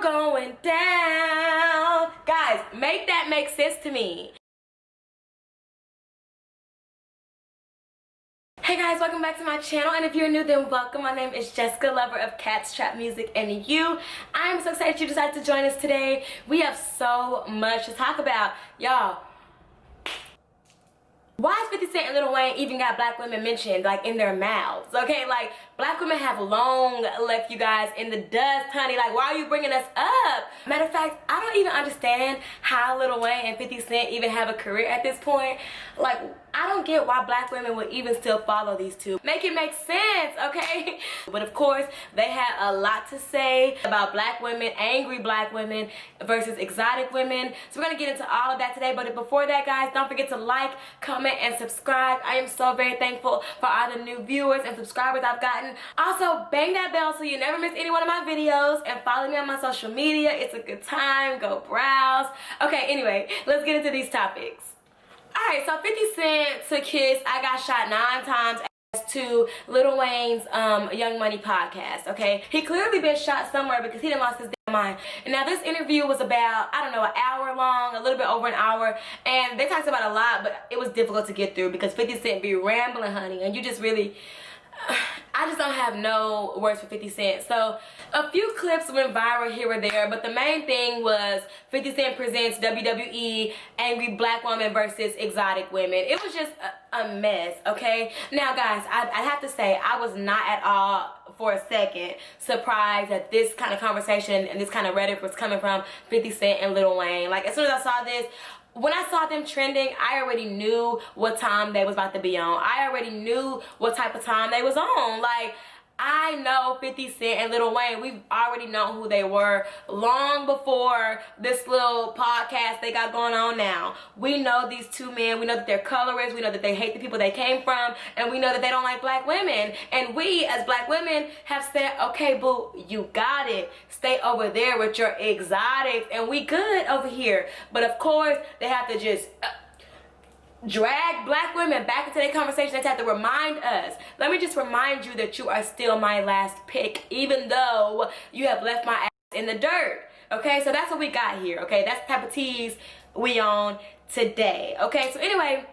going down. Guys, make that make sense to me. Hey guys, welcome back to my channel, and if you're new, then welcome. My name is Jessyka, lover of cats, trap music, and you. I'm so excited you decided to join us today. We have so much to talk about. Y'all, why is 50 Cent and Lil Wayne even got black women mentioned, like, in their mouths? Okay, like, black women have long left you guys in the dust, honey. Like, why are you bringing us up? Matter of fact, I don't even understand how Lil Wayne and 50 Cent even have a career at this point. Like, I don't get why black women would even still follow these two. Make it make sense, okay? But of course, they had a lot to say about black women, angry black women versus exotic women. So we're gonna get into all of that today. But before that, guys, don't forget to like, comment, and subscribe. I am so very thankful for all the new viewers and subscribers I've gotten. Also, bang that bell so you never miss any one of my videos, and follow me on my social media. It's a good time. Go browse. Okay, anyway, let's get into these topics. Alright, so 50 Cent took his I Got Shot 9 Times to Lil Wayne's Young Money podcast, okay? He clearly been shot somewhere because he done lost his damn mind. And now this interview was about, I don't know, an hour long, a little bit over an hour, and they talked about a lot, but it was difficult to get through because 50 Cent be rambling, honey, and you just really... I just don't have no words for 50 Cent. So a few clips went viral here or there, but the main thing was 50 Cent presents WWE Angry Black Woman versus Exotic Women. It was just a mess, okay? Now guys, I have to say, I was not at all for a second surprised that this kind of conversation and this kind of rhetoric was coming from 50 Cent and Lil Wayne. Like, as soon as I saw this, when I saw them trending, I already knew what time they was about to be on. I already knew what type of time they was on. Like, I know 50 Cent and Lil Wayne, we've already known who they were long before this little podcast they got going on now. We know these two men, we know that they're colorists, we know that they hate the people they came from, and we know that they don't like black women. And we, as black women, have said, okay, boo, you got it. Stay over there with your exotics, and we good over here. But of course, they have to just... drag black women back into their conversation. They have to remind us. Let me just remind you that you are still my last pick, even though you have left my ass in the dirt. Okay, so that's what we got here. Okay, that's the type of tease we on today. Okay, so anyway,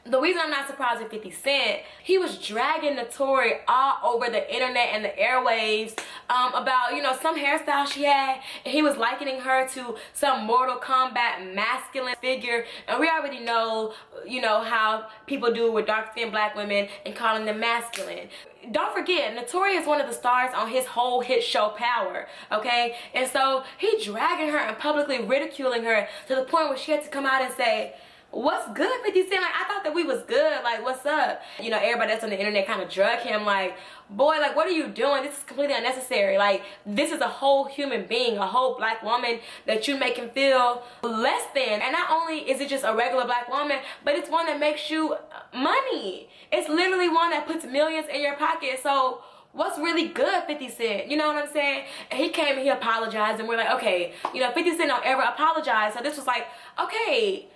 the reason I'm not surprised with 50 Cent, he was dragging the Torrei all over the internet and the airwaves about, you know, some hairstyle she had, and he was likening her to some Mortal Kombat masculine figure. And we already know, you know, how people do with dark-skinned black women and calling them masculine. Don't forget, Notori is one of the stars on his whole hit show Power, okay? And so he dragging her and publicly ridiculing her to the point where she had to come out and say, what's good, 50 Cent? Like, I thought that we was good. Like, what's up? You know, everybody that's on the internet kind of drug him. Like, boy, like, what are you doing? This is completely unnecessary. Like, this is a whole human being, a whole black woman that you make him feel less than. And not only is it just a regular black woman, but it's one that makes you money. It's literally one that puts millions in your pocket. So what's really good, 50 Cent? You know what I'm saying? And he came and he apologized, and we're like, okay, you know, 50 Cent don't ever apologize. So this was like, okay,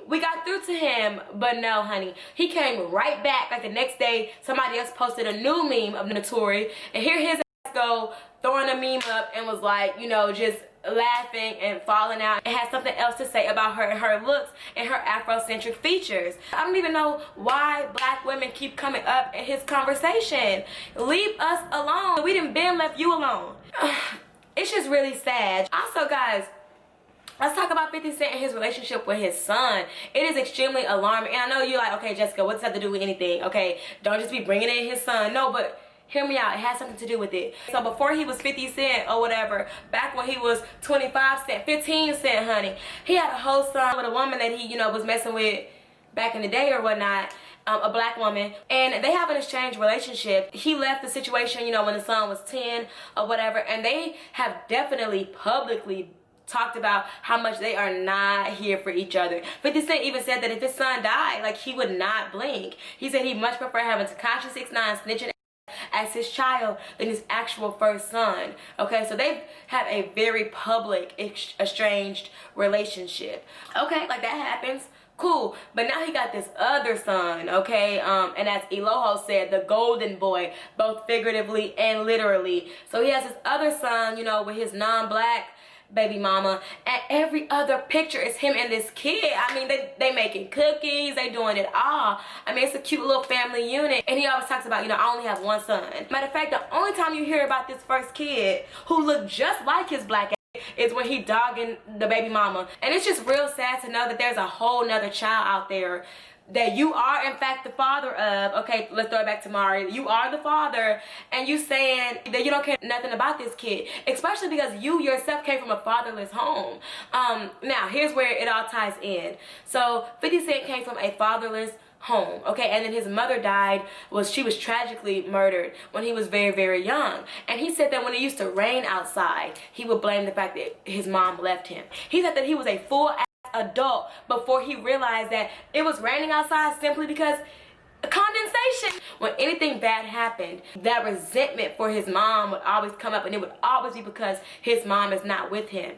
we got through to him. But no, honey, he came right back. Like the next day, somebody else posted a new meme of Notori, and here his ass go throwing a meme up and was like, you know, just laughing and falling out, and had something else to say about her and her looks and her Afrocentric features. I don't even know why black women keep coming up in his conversation. Leave us alone. We done been left you alone. It's just really sad. Also, guys, let's talk about 50 Cent and his relationship with his son. It is extremely alarming. And I know you're like, okay, Jessica, what's that to do with anything? Okay, don't just be bringing in his son. No, but hear me out. It has something to do with it. So before he was 50 Cent or whatever, back when he was 25 cent, 15 cent, honey, he had a whole son with a woman that he, you know, was messing with back in the day or whatnot. A black woman, and they have an exchange relationship. He left the situation, you know, when the son was 10 or whatever, and they have definitely publicly talked about how much they are not here for each other. 50 Cent even said that if his son died, like, he would not blink. He said he'd much prefer having Tekashi 6ix9ine snitching as his child than his actual first son. Okay, so they have a very public estranged relationship. Okay, like, that happens. Cool, but now he got this other son, okay? And as Eloho said, the golden boy, both figuratively and literally. So he has this other son, you know, with his non-black baby mama, and every other picture is him and this kid. I mean, they making cookies, they doing it all. I mean, it's a cute little family unit. And he always talks about, you know, I only have one son. Matter of fact, the only time you hear about this first kid who looked just like his black is when he dogging the baby mama. And it's just real sad to know that there's a whole nother child out there that you are in fact the father of. Okay, let's throw it back to Mari. You are the father, and you saying that you don't care nothing about this kid, especially because you yourself came from a fatherless home. Now here's where it all ties in. So 50 Cent came from a fatherless home, okay, and then his mother died. She was tragically murdered when he was very, very young. And he said that when it used to rain outside, he would blame the fact that his mom left him. He said that he was a full adult before he realized that it was raining outside simply because condensation. When anything bad happened, that resentment for his mom would always come up, and it would always be because his mom is not with him.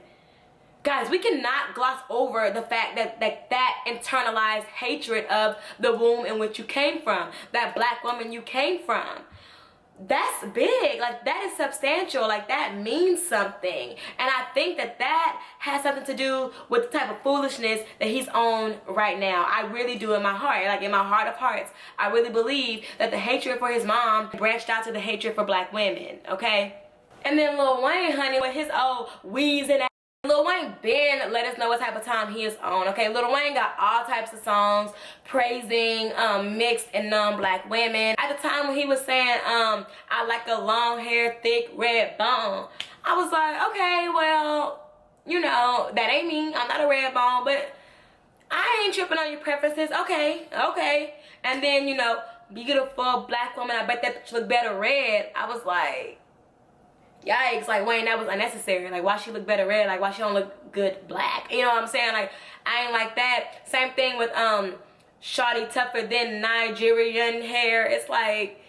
Guys, we cannot gloss over the fact that internalized hatred of the womb in which you came from, that black woman you came from. That's big. Like, that is substantial. Like, that means something. And I think that has something to do with the type of foolishness that he's on right now. I really do in my heart. Like, in my heart of hearts, I really believe that the hatred for his mom branched out to the hatred for black women, okay? And then Lil Wayne, honey, with his old wheezing ass. Lil Wayne been let us know what type of time he is on, okay? Lil Wayne got all types of songs praising mixed and non-black women. At the time when he was saying, I like a long hair, thick, red bone, I was like, okay, well, you know, that ain't me. I'm not a red bone, but I ain't tripping on your preferences. Okay, okay. And then, you know, beautiful black woman, I bet that look better red. I was like, yikes, like, Wayne, that was unnecessary. Like, why she look better red? Like, why she don't look good black? You know what I'm saying? Like, I ain't like that. Same thing with shawty tougher than Nigerian hair. It's like,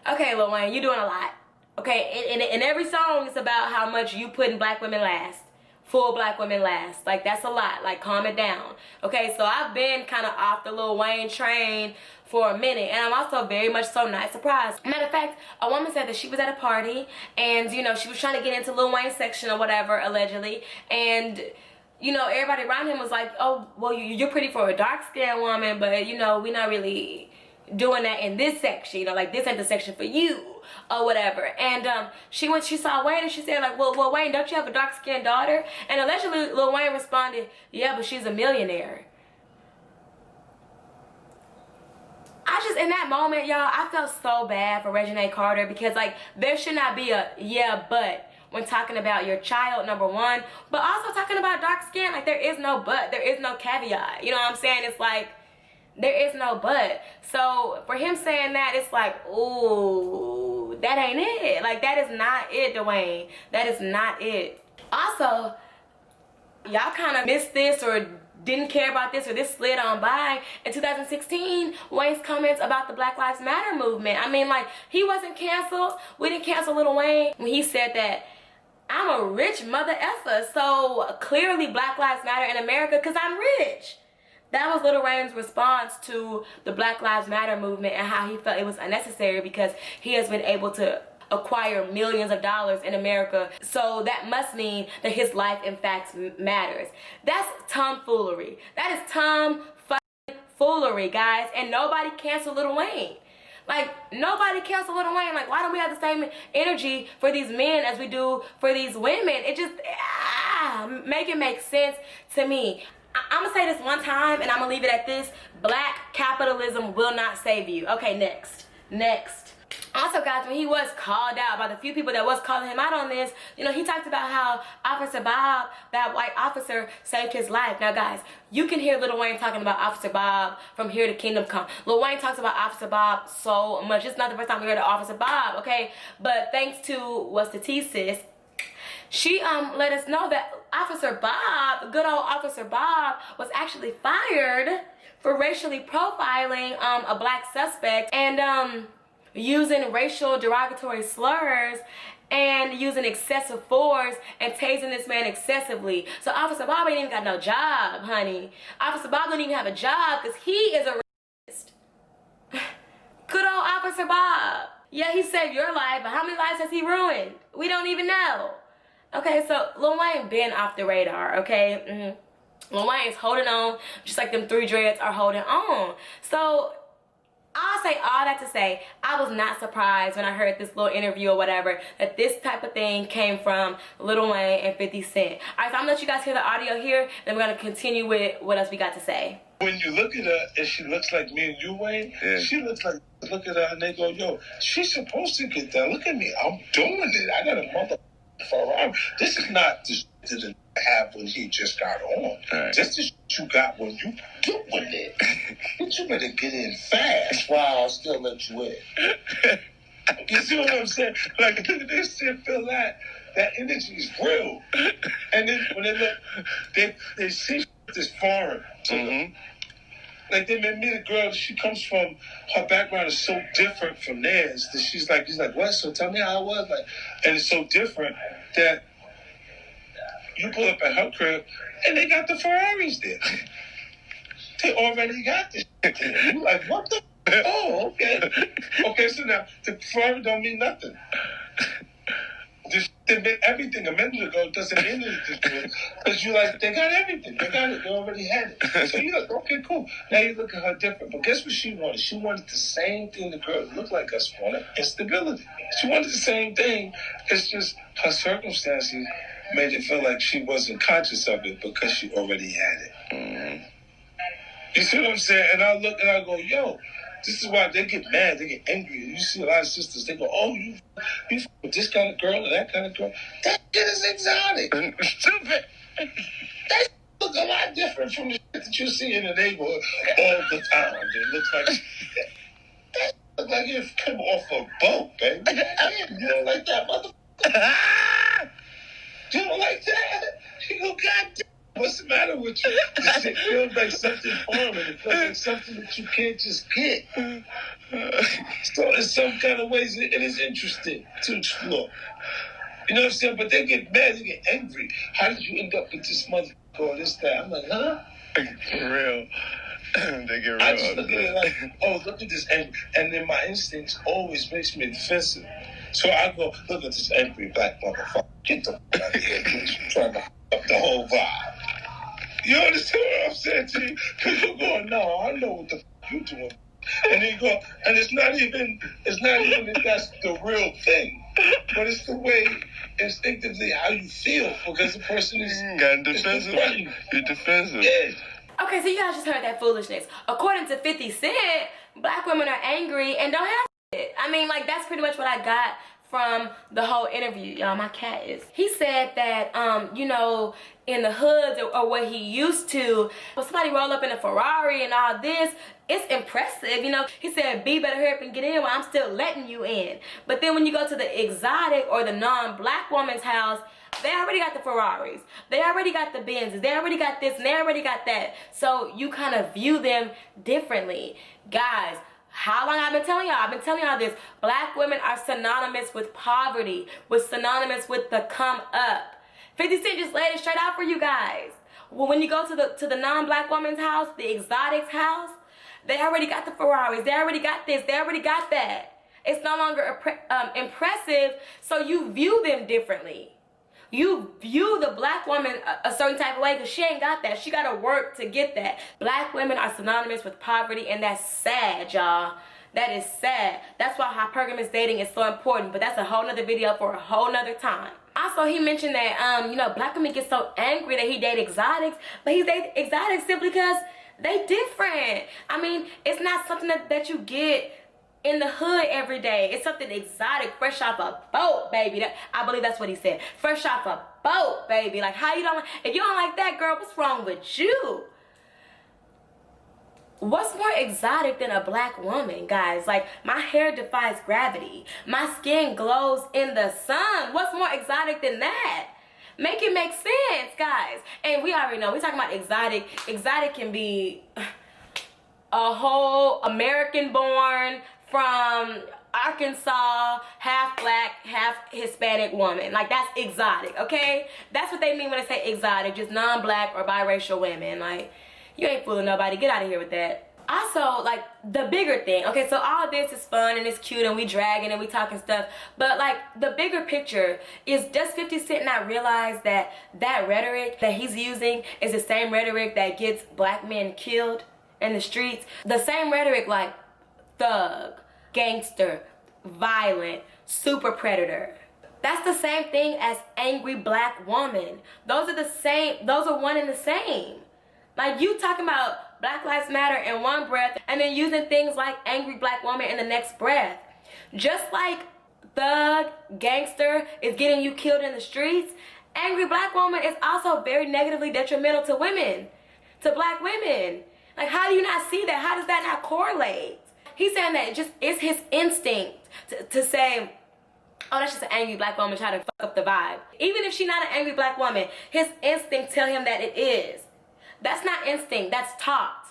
okay, Lil Wayne, you doing a lot. Okay, in every song, it's about how much you putting black women last. Full black women last. Like, that's a lot. Like, calm it down. Okay, so I've been kind of off the Lil Wayne train for a minute, and I'm also very much so not surprised. Matter of fact, a woman said that she was at a party, and, you know, she was trying to get into Lil Wayne's section or whatever, allegedly, and, you know, everybody around him was like, oh, well, you're pretty for a dark-skinned woman, but, you know, we're not really doing that in this section, you know, like, this ain't the section for you, or whatever. And she saw Wayne, and she said, like, well, Wayne, don't you have a dark-skinned daughter? And allegedly, Lil Wayne responded, yeah, but she's a millionaire. In that moment, y'all, I felt so bad for Reginae Carter, because, like, there should not be a yeah, but when talking about your child, number one, but also talking about dark skin. Like, there is no but, there is no caveat. You know what I'm saying? It's like, there is no but. So for him saying that, it's like, ooh, that ain't it. Like, that is not it, Dwayne. That is not it. Also, y'all kind of missed this or didn't care about this, or this slid on by. In 2016, Wayne's comments about the Black Lives Matter movement. I mean, like, he wasn't canceled. We didn't cancel Lil Wayne when he said that I'm a rich mother effer, so clearly Black Lives Matter in America because I'm rich. That was Lil Wayne's response to the Black Lives Matter movement, and how he felt it was unnecessary because he has been able to acquire millions of dollars in America, so that must mean that his life in fact matters. That's tomfoolery. That is tomfoolery, guys. And nobody canceled Lil Wayne. Like, nobody canceled Lil Wayne. Like, why don't we have the same energy for these men as we do for these women? It just make it make sense to me. I'm gonna say this one time, and I'm gonna leave it at this. Black capitalism will not save you. Okay, next. Also, guys, when he was called out by the few people that was calling him out on this, you know, he talked about how Officer Bob, that white officer, saved his life. Now, guys, you can hear Lil Wayne talking about Officer Bob from here to Kingdom Come. Lil Wayne talks about Officer Bob so much. It's not the first time we heard of Officer Bob, okay? But thanks to, what's the T, sis? She let us know that Officer Bob, good old Officer Bob, was actually fired for racially profiling a black suspect. And using racial derogatory slurs and using excessive force and tasing this man excessively. So Officer Bob ain't even got no job, honey. Officer Bob don't even have a job because he is a racist. Good old Officer Bob. Yeah, he saved your life, but how many lives has he ruined? We don't even know. Okay, so Lil Wayne been off the radar, okay? Lil Wayne is holding on just like them 3 dreads are holding on. So I'll say all that to say, I was not surprised when I heard this little interview or whatever that this type of thing came from Lil Wayne and 50 Cent. All right, so I'm gonna let you guys hear the audio here, and we're gonna continue with what else we got to say. When you look at her and she looks like me and you, Wayne, she looks like, look at her and they go, yo, she's supposed to get that. Look at me, I'm doing it. I got a mother Ferrari. This is not the shit that didn't have when he just got on. Right. This is what you got when you doing it. But you better get in fast while I'll still let you in. You see what I'm saying? Like, look at this shit, feel that energy is real. And then when they look, they see this foreign to them. Like, they met me, the girl, she comes from, her background is so different from theirs that he's like, what? So tell me how it was. Like, and it's so different that you pull up at her crib and they got the Ferraris there. They already got this shit there. You like, what the? Oh, okay. Okay, so now the Ferrari don't mean nothing. This they meant everything a minute ago doesn't mean anything because you like they got everything, they got it, they already had it. So you like, okay, cool. Now you look at her different, but guess what she wanted? She wanted the same thing the girl that looked like us wanted: instability. She wanted the same thing. It's just her circumstances made it feel like she wasn't conscious of it because she already had it. You see what I'm saying? And I look and I go, yo. This is why they get mad, they get angry. You see a lot of sisters, they go, oh, you with this kind of girl or that kind of girl. That shit is exotic. Stupid. That look a lot different from the shit that you see in the neighborhood all the time. It looks like that looks like it come off a boat, baby. You don't like that, motherfucker? You don't like that? You go, goddamn. What's the matter with you? This shit feels like something foreign. It feels like something that you can't just get. So in some kind of ways, it is interesting to explore. You know what I'm saying? But they get mad, they get angry. How did you end up with this motherfucker or this, that? I'm like, huh? For real. They get real. I just look at it like, oh, look at this angry. And then my instincts always makes me defensive. So I go, look at this angry black motherfucker. Get the fuck out of here. You're trying to up the whole vibe. You understand what I'm saying to you? Because you're going, no, I know what the fuck you're doing. And then you go, and it's not even that that's the real thing. But it's the way, instinctively, how you feel. Because the person is... Got defensive. You're defensive. Yeah. Okay, so you guys just heard that foolishness. According to 50 Cent, black women are angry and don't have it. I mean, like, that's pretty much what I got from the whole interview. Y'all, my cat is. He said that, you know, in the hoods or what he used to, when somebody roll up in a Ferrari and all this, it's impressive, you know. He said, B, better hurry up and get in while I'm still letting you in. But then when you go to the exotic or the non-black woman's house, they already got the Ferraris. They already got the Benzes. They already got this and they already got that. So you kind of view them differently. Guys, how long I've been telling y'all? I've been telling y'all this. Black women are synonymous with poverty, synonymous with the come up. 50 Cent just laid it straight out for you guys. Well, when you go to the non-black woman's house, the exotic's house, they already got the Ferraris. They already got this. They already got that. It's no longer impressive, so you view them differently. You view the black woman a certain type of way because she ain't got that. She got to work to get that. Black women are synonymous with poverty, and that's sad, y'all. That is sad. That's why hypergamous dating is so important, but that's a whole nother video for a whole nother time. Also, he mentioned that, you know, black women get so angry that he date exotics, but he date exotics simply because they different. I mean, it's not something that you get in the hood every day. It's something exotic, fresh off a boat, baby. I believe that's what he said. Fresh off a boat, baby. Like, how you don't, if you don't like that, girl, what's wrong with you? What's more exotic than a black woman, guys? Like, my hair defies gravity. My skin glows in the sun. What's more exotic than that? Make it make sense, guys. And we already know, we're talking about exotic. Exotic can be a whole American born from Arkansas, half black, half Hispanic woman. Like, that's exotic, okay? That's what they mean when they say exotic, just non-black or biracial women. Like, you ain't fooling nobody. Get out of here with that. Also, like, the bigger thing, okay, so all this is fun and it's cute and we dragging and we talking stuff, but like, the bigger picture is, does 50 Cent not realize that that rhetoric that he's using is the same rhetoric that gets black men killed in the streets? The same rhetoric like thug, gangster, violent, super predator. That's the same thing as angry black woman. Those are the same, those are one and the same. Like, you talking about Black Lives Matter in one breath and then using things like angry black woman in the next breath. Just like thug, gangster is getting you killed in the streets, angry black woman is also very negatively detrimental to women, to black women. Like, how do you not see that? How does that not correlate? He's saying that it just is his instinct to say, oh, that's just an angry black woman trying to fuck up the vibe. Even if she's not an angry black woman, his instinct tell him that it is. That's not instinct, that's taught.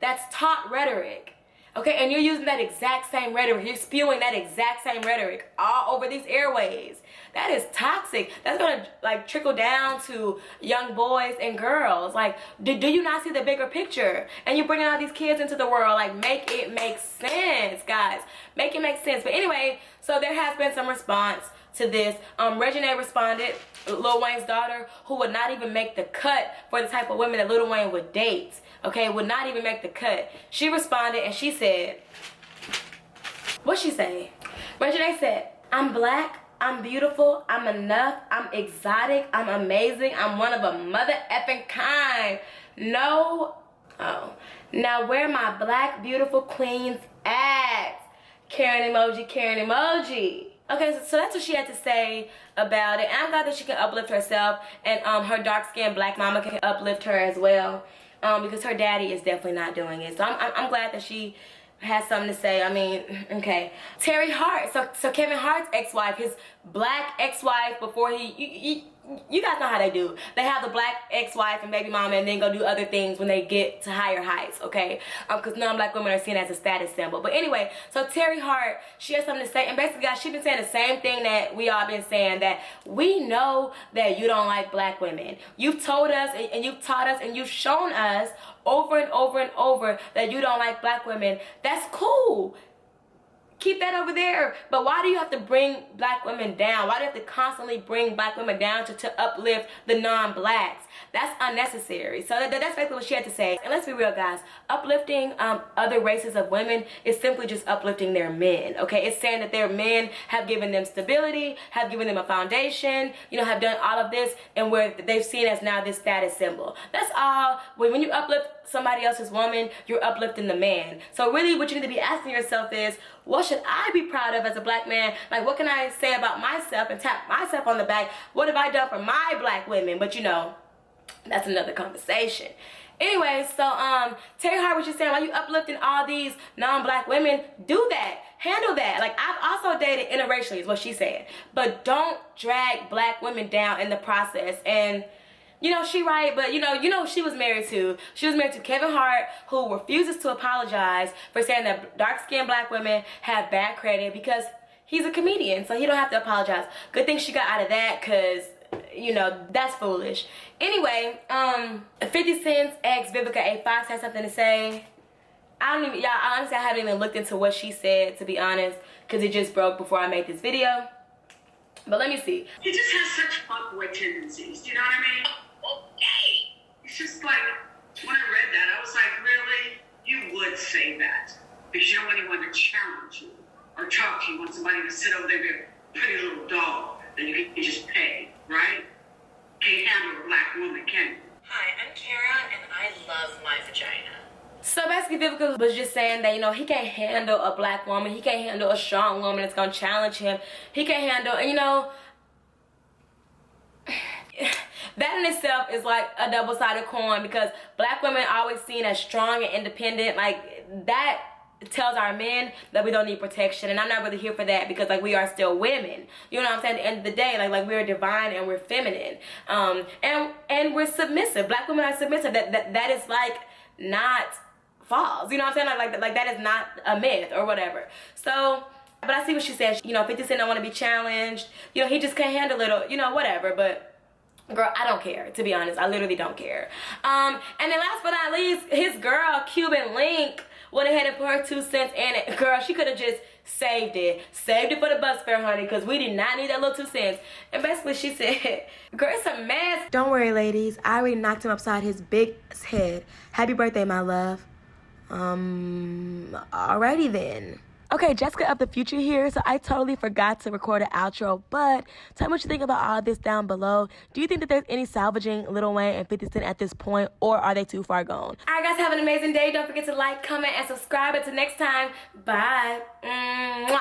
That's taught rhetoric. Okay, and you're using that exact same rhetoric. You're spewing that exact same rhetoric all over these airways. That is toxic. That's gonna like trickle down to young boys and girls. Like, do you not see the bigger picture? And you're bringing all these kids into the world. Like, make it make sense, guys. Make it make sense. But anyway, so there has been some response to this. Reginae responded, Lil Wayne's daughter, who would not even make the cut for the type of women that Lil Wayne would date. Okay, would not even make the cut. She responded and she said, what'd she say? Reginae said, I'm black, I'm beautiful, I'm enough, I'm exotic, I'm amazing, I'm one of a mother effing kind. No, oh. Now where my black beautiful queens at? Karen emoji, Karen emoji. Okay, so that's what she had to say about it. And I'm glad that she can uplift herself and her dark-skinned black mama can uplift her as well, because her daddy is definitely not doing it. So I'm glad that she has something to say. I mean, okay. Torrei Hart, so Kevin Hart's ex-wife, his black ex-wife before you guys know how they do. They have the black ex-wife and baby mama and then go do other things when they get to higher heights, okay? Because non-black women are seen as a status symbol. But anyway, so Torrei Hart, she has something to say. And basically, guys, she's been saying the same thing that we all been saying, that we know that you don't like black women. You've told us and you've taught us and you've shown us over and over and over that you don't like black women. That's cool. Keep that over there. But why do you have to bring black women down? Why do you have to constantly bring black women down to uplift the non-blacks? That's unnecessary. So that's basically what she had to say. And let's be real, guys. Uplifting other races of women is simply just uplifting their men, okay? It's saying that their men have given them stability, have given them a foundation, you know, have done all of this, and where they've seen as now this status symbol. That's all. When you uplift somebody else's woman, you're uplifting the man. So really what you need to be asking yourself is, what should I be proud of as a black man? Like, what can I say about myself and tap myself on the back? What have I done for my black women? But you know, that's another conversation. Anyway, so Torrei Hart was just saying, while you uplifting all these non-black women, do that. Handle that. Like, I've also dated interracially is what she said. But don't drag black women down in the process. And you know, she right, but you know she was married to Kevin Hart, who refuses to apologize for saying that dark-skinned black women have bad credit because he's a comedian, so he don't have to apologize. Good thing she got out of that, because you know, that's foolish. Anyway, 50 Cent's ex Vivica A has something to say. Honestly, I haven't even looked into what she said, to be honest, because it just broke before I made this video. But let me see. He just has such fuckboy tendencies, do you know what I mean? Okay. It's just like, when I read that, I was like, really? You would say that. Because you don't want anyone to challenge you or talk to you. You want somebody to sit over there and be a pretty little dog that you can just pay, right? Can't handle a black woman, can you? Hi, I'm Kara, and I love my vagina. So basically, Vivica was just saying that, you know, he can't handle a black woman. He can't handle a strong woman that's going to challenge him. He can't handle, and you know, that in itself is like a double-sided coin, because black women are always seen as strong and independent. Like, that tells our men that we don't need protection, and I'm not really here for that, because like, we are still women, you know what I'm saying? At the end of the day, like we're divine and we're feminine, and we're submissive. Black women are submissive. That is like not false, you know what I'm saying? Like that is not a myth or whatever. So But I see what she said. You know, 50 Cent don't want to be challenged. You know, he just can't handle it, you know, whatever. But girl, I don't care, to be honest. I literally don't care. And then last but not least, his girl, Cuban Link, went ahead and put her 2 cents in it. Girl, she could have just saved it. Saved it for the bus fare, honey, because we did not need that little 2 cents. And basically she said, girl, it's a mess. Don't worry, ladies. I already knocked him upside his big head. Happy birthday, my love. Alrighty then. Okay, Jessyka of the future here. So I totally forgot to record an outro, but tell me what you think about all this down below. Do you think that there's any salvaging Lil Wayne and 50 Cent at this point, or are they too far gone? Alright guys, have an amazing day. Don't forget to like, comment, and subscribe. Until next time, bye. Mwah.